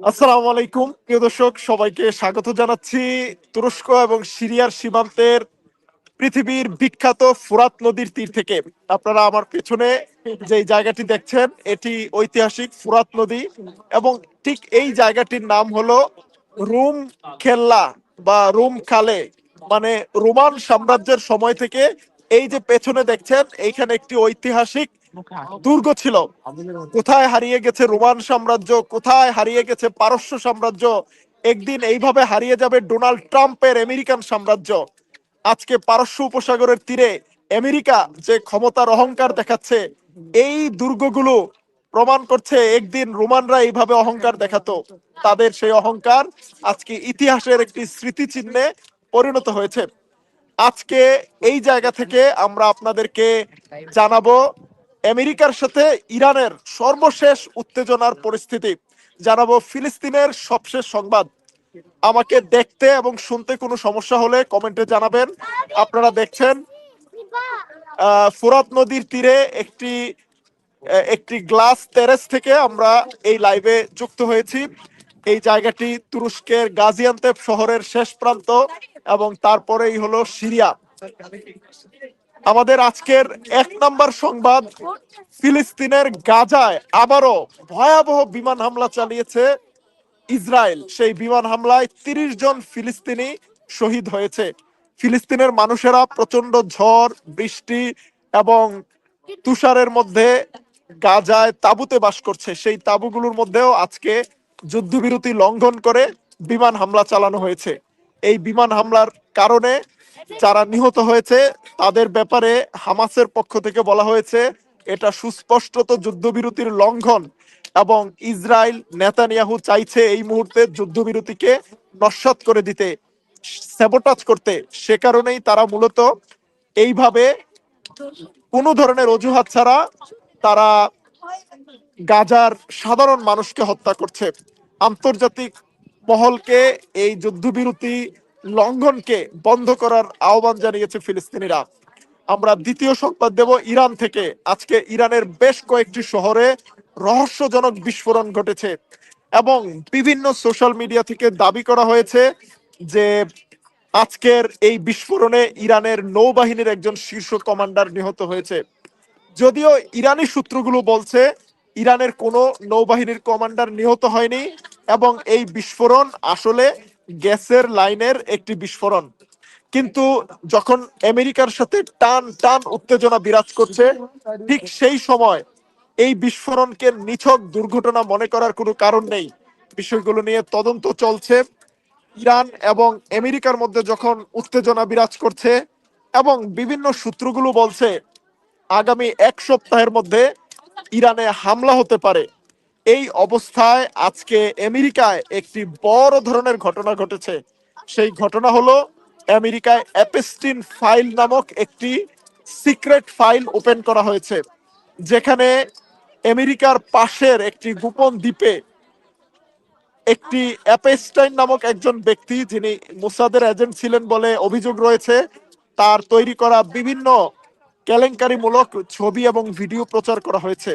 আসসালামু আলাইকুম প্রিয় দর্শক, সবাইকে স্বাগত জানাচ্ছি তুরস্ক এবং সিরিয়ার সীমান্তের পৃথিবীর বিখ্যাত ফুরাত নদীর তীর থেকে। আপনারা আমার পেছনে যে জায়গাটি দেখছেন এটি ঐতিহাসিক ফুরাত নদী এবং ঠিক এই জায়গাটির নাম হলো রুম খেল্লা বা রুম খালে, মানে রোমান সাম্রাজ্যের সময় থেকে এই যে পেছনে দেখছেন এইখানে একটি ঐতিহাসিক দুর্গ ছিল। কোথায় হারিয়ে গেছে রোমান সাম্রাজ্য, কোথায় হারিয়ে গেছে পারস্য সাম্রাজ্য, একদিন এইভাবে হারিয়ে যাবে ডোনাল্ড ট্রাম্পের আমেরিকান সাম্রাজ্য। আজকে পারস্য উপসাগরের তীরে আমেরিকা যে ক্ষমতার অহংকার দেখাচ্ছে, এই দুর্গগুলো প্রমাণ করছে একদিন রোমানরা এইভাবে অহংকার দেখাতো। তাদের সেই অহংকার আজকে ইতিহাসের একটি স্মৃতিচিহ্নে পরিণত হয়েছে। আজকে এই জায়গা থেকে আমরা আপনাদেরকে জানাবো আমেরিকার সাথে ইরানের সর্বশেষ উত্তেজনার পরিস্থিতি, জানাবো ফিলিস্তিনের সবশেষ সংবাদ। আমাকে দেখতে এবং শুনতে কোনো সমস্যা হলে কমেন্টে জানাবেন। আপনারা দেখছেন ফুরাত নদীর তীরে একটি একটি গ্লাস টেরেস থেকে আমরা এই লাইভে যুক্ত হয়েছি। এই জায়গাটি তুরস্কের গাজিয়ান্তেপ শহরের শেষ প্রান্ত এবং তারপরেই হলো সিরিয়া। আমাদের আজকের এক নম্বর সংবাদ, ফিলিস্তিনের গাজায় আবারও ভয়াবহ বিমান হামলা চালিয়েছে ইসরায়েল। সেই বিমান হামলায় ৩০ জন ফিলিস্তিনি শহীদ হয়েছে। ফিলিস্তিনের মানুষেরা প্রচন্ড ঝড় বৃষ্টি এবং তুষারের মধ্যে গাজায় তাঁবুতে বাস করছে। সেই তাঁবুগুলোর মধ্যেও আজকে যুদ্ধবিরতি লঙ্ঘন করে বিমান হামলা চালানো হয়েছে। এই বিমান হামলার কারণে যারা নিহত হয়েছে তাদের ব্যাপারে হামাসের পক্ষ থেকে বলা হয়েছে এটা সুস্পষ্টত যুদ্ধবিরতির লঙ্ঘন এবং ইসরায়েল নেতানিয়াহু চাইছে এই মুহূর্তে যুদ্ধবিরতিকে নস্যাৎ করে দিতে, স্যাবোটাজ করতে। সে কারণেই তারা মূলত এইভাবে কোনো ধরনের অজুহাত ছাড়া তারা গাজার সাধারণ মানুষকে হত্যা করছে। আন্তর্জাতিক মহলকে এই যুদ্ধবিরতি লঙ্ঘনকে বন্ধ করার আহ্বান জানিয়েছে ফিলিস্তিনিরা। আমরা দ্বিতীয় সংবাদ দেব ইরান থেকে। আজকে ইরানের বেশ কয়েকটি শহরে রহস্যজনক বিস্ফোরণ ঘটেছে এবং বিভিন্ন সোশ্যাল মিডিয়া থেকে দাবি করা হয়েছে যে আজকের এই বিস্ফোরণে ইরানের নৌবাহিনীর একজন শীর্ষ কমান্ডার নিহত হয়েছে। যদিও ইরানি সূত্রগুলো বলছে ইরানের কোনো নৌবাহিনীর কমান্ডার নিহত হয়নি এবং এই বিস্ফোরণ আসলে গ্যাসের লাইনের একটি বিস্ফোরণ। কিন্তু যখন আমেরিকার সাথে টান টান উত্তেজনা বিরাজ করছে, ঠিক সেই সময় এই বিস্ফোরণকে নিছক দুর্ঘটনা মনে করার কোনো কারণ নেই। বিষয়গুলো নিয়ে তদন্ত চলছে। ইরান এবং আমেরিকার মধ্যে যখন উত্তেজনা বিরাজ করছে এবং বিভিন্ন সূত্রগুলো বলছে আগামী এক সপ্তাহের মধ্যে ইরানে হামলা হতে পারে, এই অবস্থায় আজকে আমেরিকায় একটি বড় ধরনের ঘটনা ঘটেছে। সেই ঘটনা হলো আমেরিকায় অ্যাপস্টিন ফাইল নামক একটি সিক্রেট ফাইল ওপেন করা হয়েছে, যেখানে আমেরিকার পাশের একটি গোপন দ্বীপে একটি অ্যাপস্টাইন নামক একজন ব্যক্তি, যিনি মোসাদের এজেন্ট ছিলেন বলে অভিযোগ রয়েছে, তার তৈরি করা বিভিন্ন কেলেঙ্কারিমূলক ছবি এবং ভিডিও প্রচার করা হয়েছে।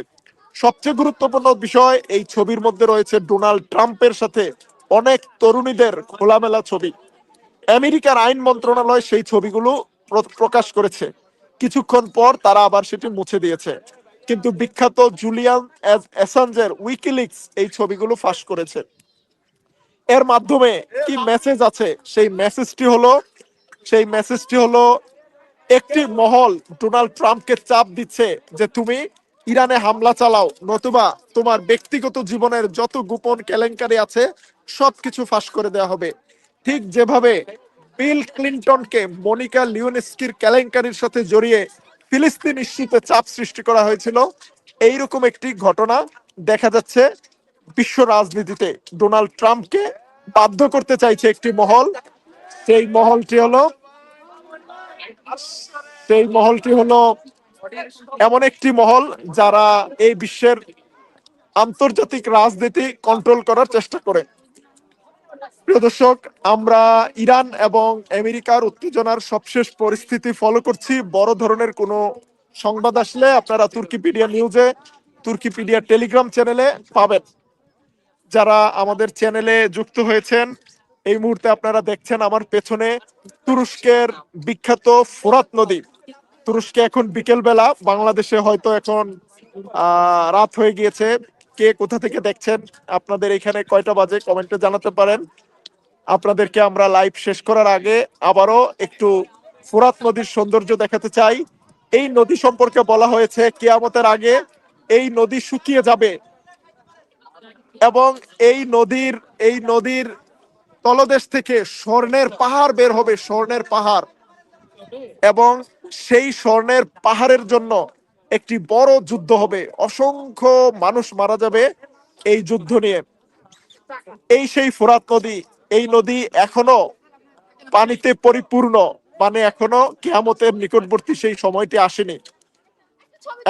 সবচেয়ে গুরুত্বপূর্ণ বিষয়, এই ছবির মধ্যে রয়েছে ডোনাল্ড ট্রাম্পের সাথে অনেক তরুণীদের খোলামেলা ছবি। আমেরিকার আইন মন্ত্রণালয় সেই ছবিগুলো প্রকাশ করেছে, কিছুক্ষণ পর তারা আবার সেটি মুছে দিয়েছে। কিন্তু বিখ্যাত জুলিয়ান অ্যাসাঞ্জের উইকিলিক্স এই ছবিগুলো ফাঁস করেছে। এর মাধ্যমে কি মেসেজ আছে, সেই মেসেজটি হলো একটি মহল ডোনাল্ড ট্রাম্পকে চাপ দিচ্ছে যে তুমি ইরানে হামলা চালাও, নতুবা তোমার ব্যক্তিগত জীবনের যত গোপন কেলেঙ্কারি আছে সবকিছু ফাঁস করে দেওয়া হবে। ঠিক যেভাবে বিল ক্লিন্টনকে মনিকা লিওনেস্কির কেলেঙ্কারির সাথে জড়িয়ে ফিলিস্তিন ইস্যুতে চাপ সৃষ্টি করা হয়েছিল, এইরকম একটি ঘটনা দেখা যাচ্ছে বিশ্ব রাজনীতিতে। ডোনাল্ড ট্রাম্পকে বাধ্য করতে চাইছে একটি মহল। সেই মহলটি হলো সেই মহলটি হলো এমন একটি মহল যারা এই বিশ্বের আন্তর্জাতিক রাজনীতি কন্ট্রোল করার চেষ্টা করে। প্রিয় দর্শক, আমরা ইরান এবং আমেরিকার উত্তেজনার সবশেষ পরিস্থিতি ফলো করছি। বড় ধরনের কোনো সংবাদ আসলে আপনারা তুর্কিপিডিয়া নিউজে, তুর্কিপিডিয়া টেলিগ্রাম চ্যানেলে পাবেন। যারা আমাদের চ্যানেলে যুক্ত হয়েছেন, এই মুহূর্তে আপনারা দেখছেন আমার পেছনে তুরস্কের বিখ্যাত ফোরাত নদী। তুরস্কে এখন বিকেল বেলা, বাংলাদেশে হয়তো এখন রাত হয়ে গিয়েছে। কে কোথা থেকে দেখছেন, আপনাদের এখানে কয়টা বাজে কমেন্টে জানাতে পারেন। আপনাদেরকে আমরা লাইভ শেষ করার আগে আবারও একটু ফোরাত নদীর সৌন্দর্য দেখাতে চাই। এই নদী সম্পর্কে বলা হয়েছে কিয়ামতের আগে এই নদী শুকিয়ে যাবে এবং এই নদীর তলদেশ থেকে স্বর্ণের পাহাড় বের হবে, স্বর্ণের পাহাড়। এবং সেই স্বর্ণের পাহাড়ের জন্য একটি বড় যুদ্ধ হবে, অসংখ্য মানুষ মারা যাবে এই যুদ্ধ নিয়ে। এই সেই ফোরাত নদী, এই নদী এখনো পানিতে পরিপূর্ণ, মানে এখনো কিয়ামতের নিকটবর্তী সেই সময়টি আসেনি।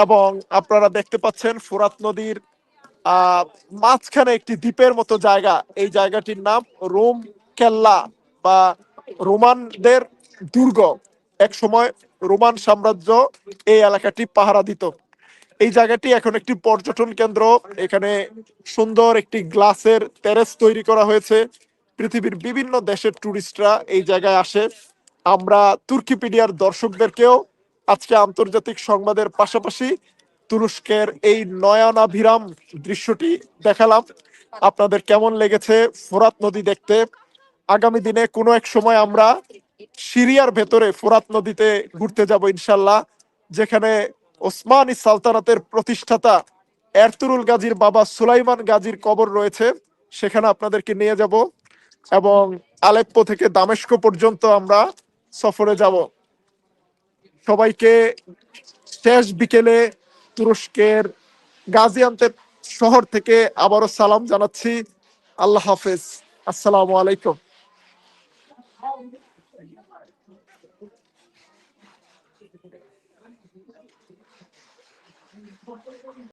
এবং আপনারা দেখতে পাচ্ছেন ফোরাত নদীর মাঝখানে একটি দ্বীপের মতো জায়গা, এই জায়গাটির নাম রোম কেল্লা বা রোমানদের দুর্গ। এক সময় রোমান সাম্রাজ্য এই এলাকাটি পাহারা দিত। এই জায়গাটি এখন একটি পর্যটন কেন্দ্র। এখানে সুন্দর একটি গ্লাসের টেরেস তৈরি করা হয়েছে। পৃথিবীর বিভিন্ন দেশের টুরিস্টরা এই জায়গায় আসে। আমরা তুর্কিপিডিয়ার দর্শকদেরকেও আজকে আন্তর্জাতিক সংবাদের পাশাপাশি তুরস্কের এই নয়নাভিরাম দৃশ্যটি দেখালাম। আপনাদের কেমন লেগেছে ফোরাত নদী দেখতে? আগামী দিনে কোনো এক সময় আমরা সিরিয়ার ভেতরে ফোরাত নদীতে ঘুরতে যাব ইনশাল্লাহ, যেখানে ওসমানী সালতানাতের প্রতিষ্ঠাতা এরতুরুল গাজীর বাবা সুলাইমান গাজীর কবর রয়েছে। সেখানে আপনাদেরকে নিয়ে যাব এবং আলেপ্পো থেকে দামেস্ক পর্যন্ত আমরা সফরে যাব। সবাইকে শেষ বিকেলে তুরস্কের গাজিয়ান্তেপ শহর থেকে আবারও সালাম জানাচ্ছি। আল্লাহ হাফেজ, আসসালামু আলাইকুম।